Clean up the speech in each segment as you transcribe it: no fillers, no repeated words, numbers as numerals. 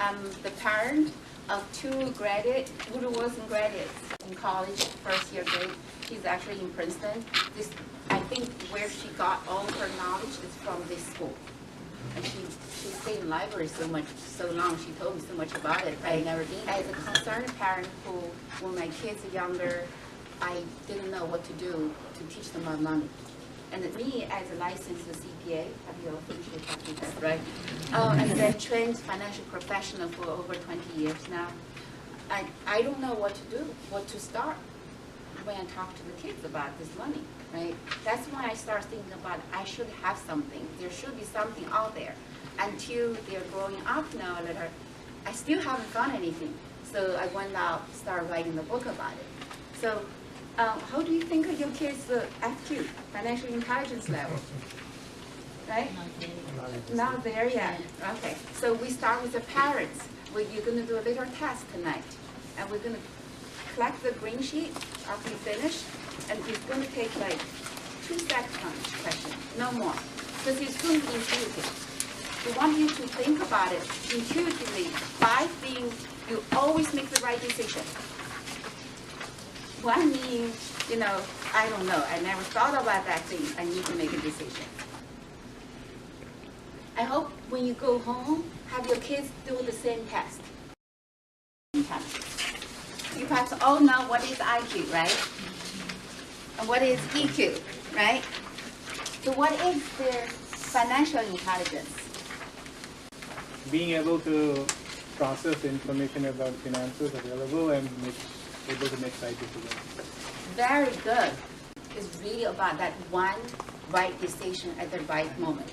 I'm the parent of two graduates, Woodrow graduates in college, first year grade. She's actually in Princeton. I think where she got all her knowledge is from this school. And she stayed in library so long, she told me so much about it. I never been. As a concerned parent who, when my kids are younger, I didn't know what to do to teach them about money. And me, as a licensed CPA, have you all finished your practice test, right? And then trained financial professional for over 20 years now. I don't know what to do, what to start when I talk to the kids about this money, right? That's when I start thinking about I should have something. There should be something out there. Until they're growing up now, I still haven't found anything. So I went out, started writing the book about it. So how do you think of your kids' FQ, financial intelligence level? Right? Not there yet. Okay. So we start with the parents. You're going to do a little test tonight. And we're going to collect the green sheet after you finish. And it's going to take like 2 seconds on each question, no more. Because it's going to be intuitive. We want you to think about it intuitively. 5 things you always make the right decision. One means, I don't know. I never thought about that thing. I need to make a decision. I hope when you go home, have your kids do the same test. You perhaps all know what is IQ, right? And what is EQ, right? So what is their financial intelligence? Being able to process information about finances available and able to make right decisions. Very good. It's really about that one right decision at the right moment.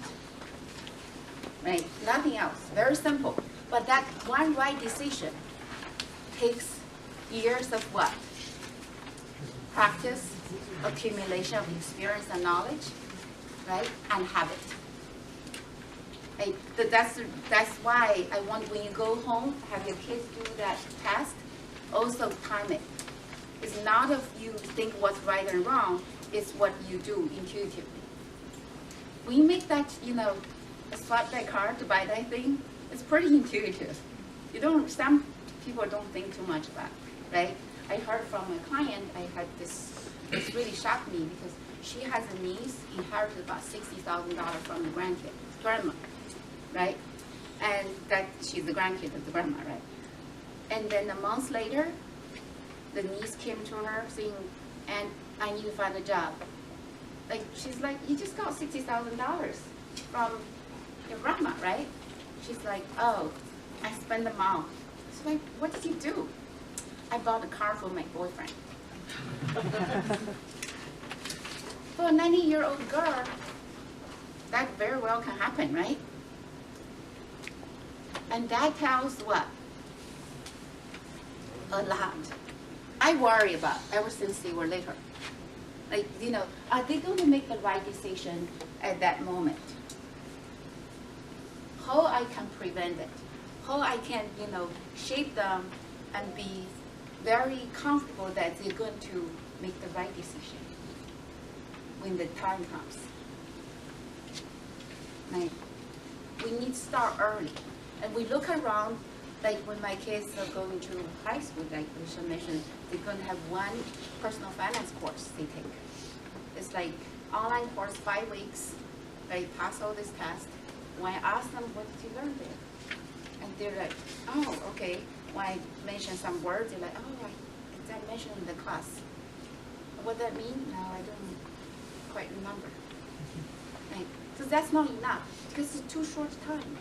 Right? Nothing else. Very simple. But that one right decision takes years of what? Practice, accumulation of experience and knowledge, right? And habit. Right? That's why I want when you go home, have your kids do that test, also time it. It's not if you think what's right and wrong, it's what you do intuitively. When you make that, swipe that card to buy that thing, it's pretty intuitive. Some people don't think too much about it, right? I heard from a client, this really shocked me because she has a niece, inherited about $60,000 from the grandma, right? And that she's the grandkid of the grandma, right? And then a month later, the niece came to her saying, "And I need to find a job." She's like, "You just got $60,000 from your grandma, right?" She's like, "Oh, I spent them all." She's like, "What did you do?" "I bought a car for my boyfriend." For a 90-year-old girl, that very well can happen, right? And that tells what? A lot. I worry about ever since they were little. Are they going to make the right decision at that moment? How I can prevent it? How I can, shape them and be very comfortable that they're going to make the right decision when the time comes. Right? We need to start early. And we look around, like when my kids are going to high school, like Alicia mentioned, they're going to have one personal finance course they take. It's like online course, 5 weeks. They pass all this test. When I ask them, what did you learn there? And they're like, oh, okay. When I mention some words, they're like, oh, is that mentioned in the class? What that mean? No, I don't quite remember. Right? So that's not enough because it's too short time.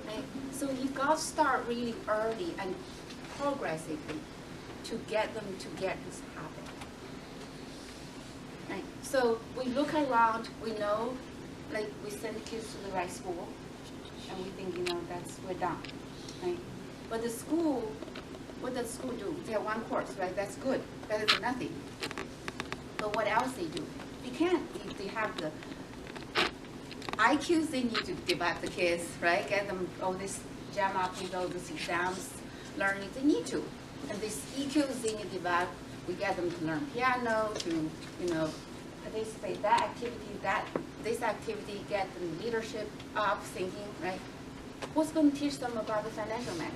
Right? So you've got to start really early and progressively to get them to get this habit. Right? So we look around, we know, we send kids to the right school, and we think, we're done. Right? But the school, what does school do? They have one course, right? That's good, better than nothing. But what else they do? They can't. They have the IQs they need to develop the kids, right? Get them all this jam up with all these exams, learning they need to. And these EQs they need to develop, we get them to learn piano, to, participate that activity, this activity, get them leadership up, thinking, right? Who's going to teach them about the financial matters?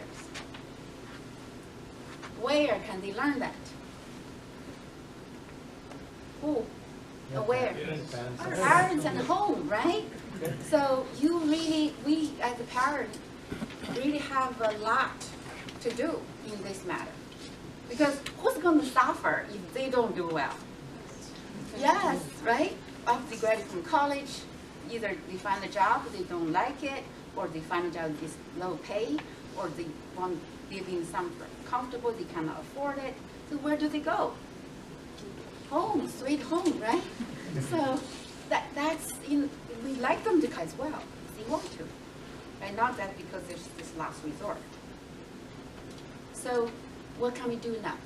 Where can they learn that? Who? Where? Our parents and home, right? So you really, we as a parent, really have a lot to do in this matter. Because who's going to suffer if they don't do well? Yes, right? After they graduate from college, either they find a job, they don't like it, or they find a job with low pay, or they want to live in somewhere comfortable, they cannot afford it. So where do they go? Home, sweet home, right? So that's, we like them to as well. They want to. And not that because it's this last resort. So what can we do now?